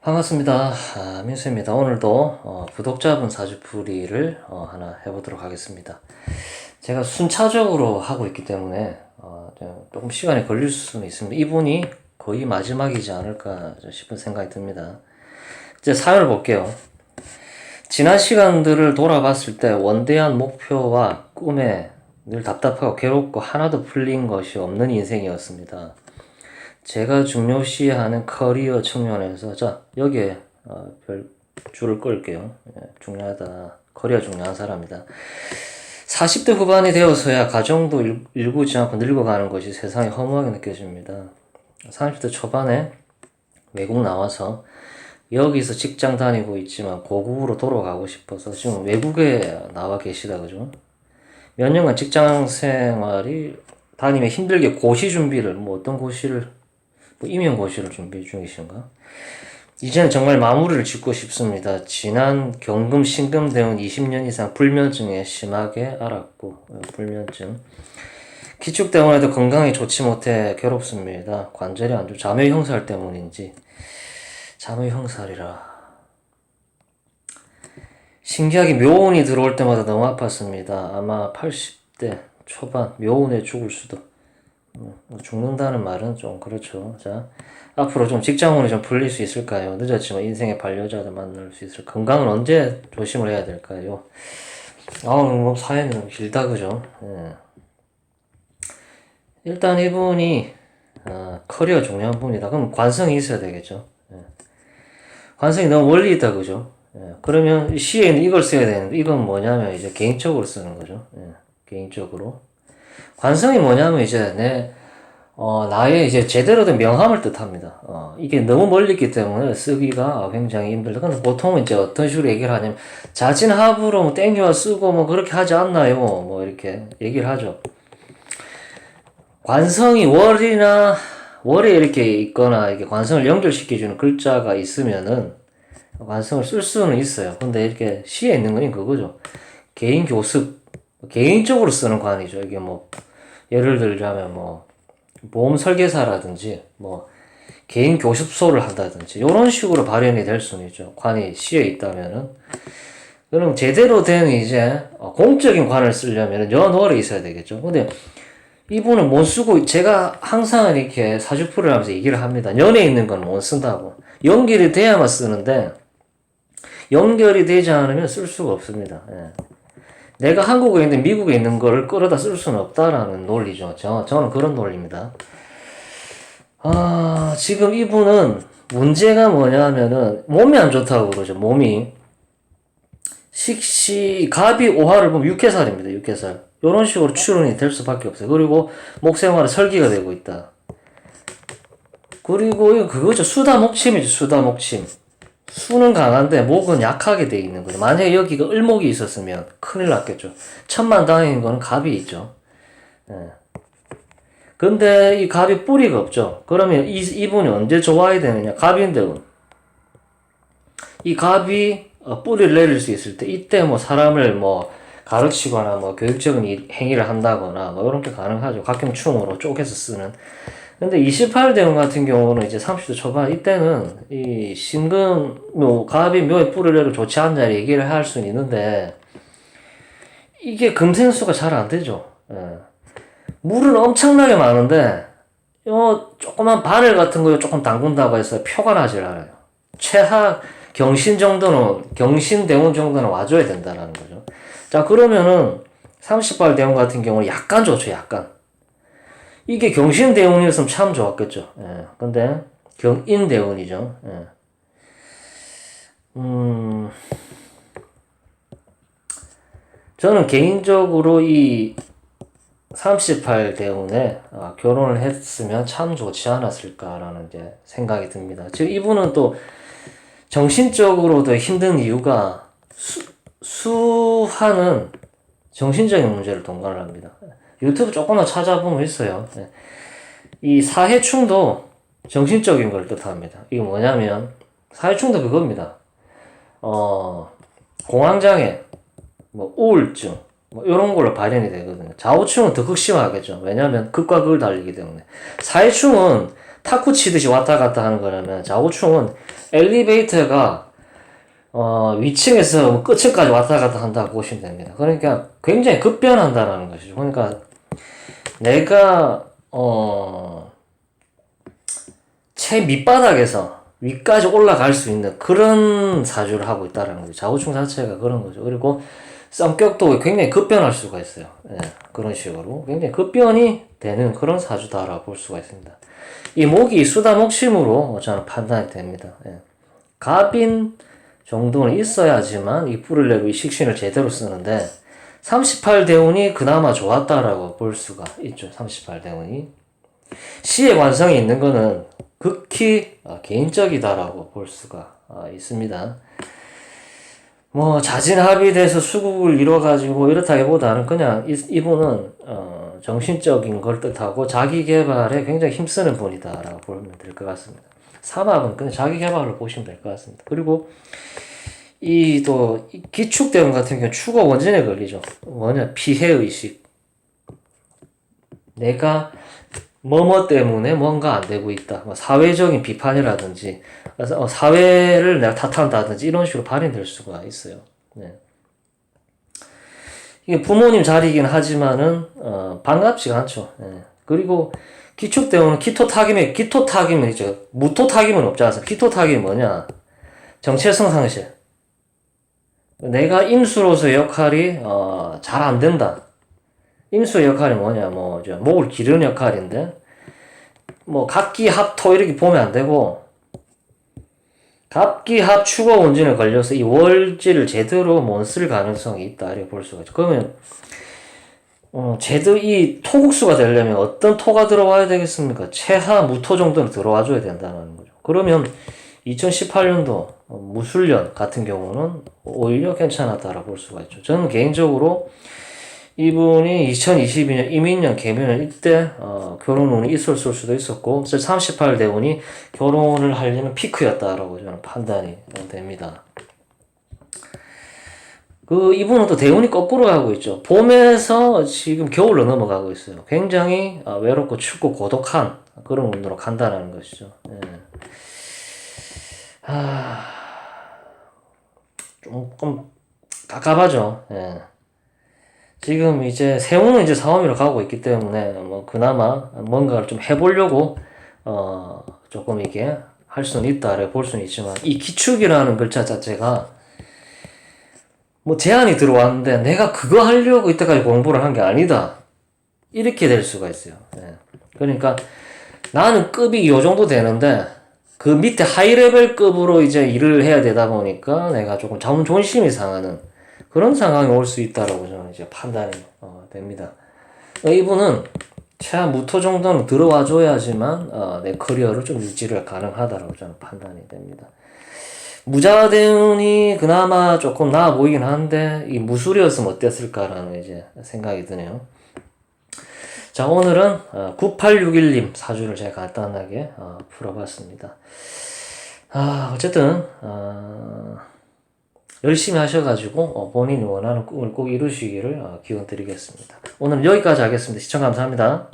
반갑습니다. 민수입니다. 오늘도 구독자분 사주풀이를 하나 해보도록 하겠습니다. 제가 순차적으로 하고 있기 때문에 조금 시간이 걸릴 수는 있습니다. 이분이 거의 마지막이지 않을까 싶은 생각이 듭니다. 이제 사연을 볼게요. 지난 시간들을 돌아봤을 때 원대한 목표와 꿈에 늘 답답하고 괴롭고 하나도 풀린 것이 없는 인생이었습니다. 제가 중요시하는 커리어 측면에서 여기에 별 줄을 끌게요. 중요하다. 커리어 중요한 사람이다. 40대 후반이 되어서야 가정도 일구지 않고 늙어가는 것이 세상에 허무하게 느껴집니다. 30대 초반에 외국 나와서 여기서 직장 다니고 있지만 고국으로 돌아가고 싶어서 지금 외국에 나와 계시다 그죠? 몇 년간 직장 생활이 다니며 힘들게 고시 준비를 어떤 고시를 임용고시를 준비 중이신가? 이제는 정말 마무리를 짓고 싶습니다. 지난 경금, 신금 대운 20년 이상 불면증에 심하게 앓았고, 불면증. 기축대원에도 건강이 좋지 못해 괴롭습니다. 관절이 안 좋고, 자매형살 때문인지. 자매형살이라. 신기하게 묘운이 들어올 때마다 너무 아팠습니다. 아마 80대 초반, 묘운에 죽을 수도. 죽는다는 말은 좀 그렇죠. 자, 앞으로 좀 직장운이 좀 풀릴 수 있을까요? 늦었지만 인생의 반려자를 만날 수 있을까요? 건강은 언제 조심을 해야 될까요? 사연이 너무 길다, 그죠? 예. 일단 이분이, 커리어 중요한 분이다. 그럼 관성이 있어야 되겠죠? 예. 관성이 너무 멀리 있다, 그죠? 예. 그러면 시에는 이걸 써야 되는데, 이건 뭐냐면 이제 개인적으로 쓰는 거죠. 예. 개인적으로. 관성이 뭐냐면 이제 나의 이제 제대로 된 명함을 뜻합니다. 이게 너무 멀리 있기 때문에 쓰기가 굉장히 힘들다. 근데 보통은 이제 어떤 식으로 얘기를 하냐면 자진합으로 땡겨와 쓰고 그렇게 하지 않나요? 이렇게 얘기를 하죠. 관성이 월에 이렇게 있거나 이렇게 관성을 연결시켜주는 글자가 있으면은 관성을 쓸 수는 있어요. 근데 이렇게 시에 있는 건 그거죠. 개인 교습, 개인적으로 쓰는 관이죠. 이게 예를 들자면 보험 설계사라든지 개인 교습소를 한다든지 이런 식으로 발현이 될 수는 있죠. 관이 시에 있다면은. 그럼 제대로 된 이제 공적인 관을 쓰려면 연월에 있어야 되겠죠. 근데 이분은 못 쓰고 제가 항상 이렇게 사주풀이를 하면서 얘기를 합니다. 연에 있는 건 못 쓴다고. 연결이 돼야만 쓰는데 연결이 되지 않으면 쓸 수가 없습니다. 예. 내가 한국에 있는데 미국에 있는 걸 끌어다 쓸 수는 없다라는 논리죠. 저는 그런 논리입니다. 지금 이분은 문제가 뭐냐면은 몸이 안 좋다고 그러죠. 몸이. 갑이 오화를 보면 육해살입니다. 육해살. 이런 식으로 출연이 될 수밖에 없어요. 그리고 목생활에 설기가 되고 있다. 그리고 이거 그거죠. 수다목침이죠. 수다목침. 수는 강한데 목은 약하게 돼 있는 거죠. 만약에 여기가 을목이 있었으면 큰일 났겠죠. 천만다행인 거는 갑이 있죠. 예. 근데 이 갑이 뿌리가 없죠. 그러면 이분이 언제 좋아야 되느냐? 갑인데 이 갑이 뿌리를 내릴 수 있을 때 이때 사람을 가르치거나 교육적인 행위를 한다거나 이런 게 가능하죠. 각경충으로 쪼개서 쓰는. 근데 28대원 같은 경우는 이제 30대 초반, 이때는 이 신금, 갑이 묘에 뿌리를 내고 좋지 않냐 얘기를 할 수는 있는데, 이게 금생수가 잘 안 되죠. 예. 물은 엄청나게 많은데, 조그만 바늘 같은 거 조금 담근다고 해서 표가 나질 않아요. 최하 경신대원 정도는 와줘야 된다는 거죠. 자, 그러면은 30발 대원 같은 경우는 약간 좋죠, 약간. 이게 경신대운이었으면 참 좋았겠죠. 예. 근데 경인대운이죠. 예. 저는 개인적으로 이 38대운에 결혼을 했으면 참 좋지 않았을까라는 이제 생각이 듭니다. 지금 이분은 또 정신적으로도 힘든 이유가 수하는 정신적인 문제를 동반을 합니다. 유튜브 조금만 찾아보면 있어요. 이 사해충도 정신적인 걸 뜻합니다. 이게 뭐냐면 사해충도 그겁니다. 공황장애, 우울증, 이런 걸로 발현이 되거든요. 좌우충은 더 극심하겠죠. 왜냐하면 극과 극을 달리기 때문에. 사해충은 탁구 치듯이 왔다 갔다 하는 거라면 자오충은 엘리베이터가 위층에서 끝층까지 왔다 갔다 한다고 보시면 됩니다. 그러니까 굉장히 급변한다라는 것이죠. 그러니까 내가 채 밑바닥에서 위까지 올라갈 수 있는 그런 사주를 하고 있다는 거죠. 좌우충 자체가 그런 거죠. 그리고 성격도 굉장히 급변할 수가 있어요. 예, 그런 식으로 굉장히 급변이 되는 그런 사주다라고 볼 수가 있습니다. 이 목이 수다목심으로 저는 판단이 됩니다. 예. 갑인 정도는 있어야지만 이 뿔을 내고 이 식신을 제대로 쓰는데 38대운이 그나마 좋았다라고 볼 수가 있죠. 38대운이 시의 관성이 있는 거는 극히 개인적이다라고 볼 수가 있습니다. 뭐 자진합의돼서 수국을 이뤄가지고 이렇다기보다는 그냥 이분은 정신적인 걸 뜻하고 자기 개발에 굉장히 힘쓰는 분이다라고 보면 될 것 같습니다. 삼합은 그냥 자기 개발로 보시면 될 것 같습니다. 그리고 이 또 기축대운 같은 경우 추가 원진에 걸리죠. 뭐냐, 피해의식. 내가 뭐뭐 때문에 뭔가 안 되고 있다. 뭐 사회적인 비판이라든지 사회를 내가 탓한다든지 이런 식으로 발현될 수가 있어요. 네. 이게 부모님 자리이긴 하지만은 반갑지가 않죠. 네. 그리고 기축대운은 기토타기면 있죠. 무토타기면 없지 않습니까? 기토타기는 뭐냐? 정체성 상실. 내가 임수로서의 역할이 잘 안 된다. 임수의 역할이 뭐냐? 뭐 목을 기르는 역할인데 뭐 갑기합토 이렇게 보면 안 되고 갑기합 축어 원진에 걸려서 이 월지를 제대로 못 쓸 가능성이 있다 이렇게 볼 수가 있죠. 그러면 제대로 이 토국수가 되려면 어떤 토가 들어와야 되겠습니까? 최하 무토 정도는 들어와 줘야 된다는 거죠. 그러면 2018년도 무술년 같은 경우는 오히려 괜찮았다라고 볼 수가 있죠. 저는 개인적으로 이분이 2022년 이민년 개묘년 이때 결혼운이 있었을 수도 있었고 38대운이 결혼을 하려면 피크였다라고 저는 판단이 됩니다. 이분은 또 대운이 거꾸로 가고 있죠. 봄에서 지금 겨울로 넘어가고 있어요. 굉장히 외롭고 춥고 고독한 그런 운으로 간다는 것이죠. 예. 조금 깝깝하죠. 예. 지금 이제 세운은 이제 사오미로 가고 있기 때문에 뭐 그나마 뭔가를 좀 해보려고 조금 이게 할 수는 있다래 볼 수는 있지만 이 기축이라는 글자 자체가 뭐 제안이 들어왔는데 내가 그거 하려고 이때까지 공부를 한 게 아니다 이렇게 될 수가 있어요. 예. 그러니까 나는 급이 요 정도 되는데 그 밑에 하이레벨 급으로 이제 일을 해야 되다 보니까 내가 조금 자존심이 상하는 그런 상황이 올 수 있다라고 저는 이제 판단이 됩니다. 이분은 최하 무토 정도는 들어와 줘야지만 내 커리어를 좀 유지를 가능하다라고 저는 판단이 됩니다. 무자대운이 그나마 조금 나아 보이긴 한데 이 무술이었으면 어땠을까라는 이제 생각이 드네요. 자, 오늘은 9861님 사주를 제가 간단하게 풀어봤습니다. 어쨌든 열심히 하셔가지고 본인이 원하는 꿈을 꼭 이루시기를 기원 드리겠습니다. 오늘 여기까지 하겠습니다. 시청 감사합니다.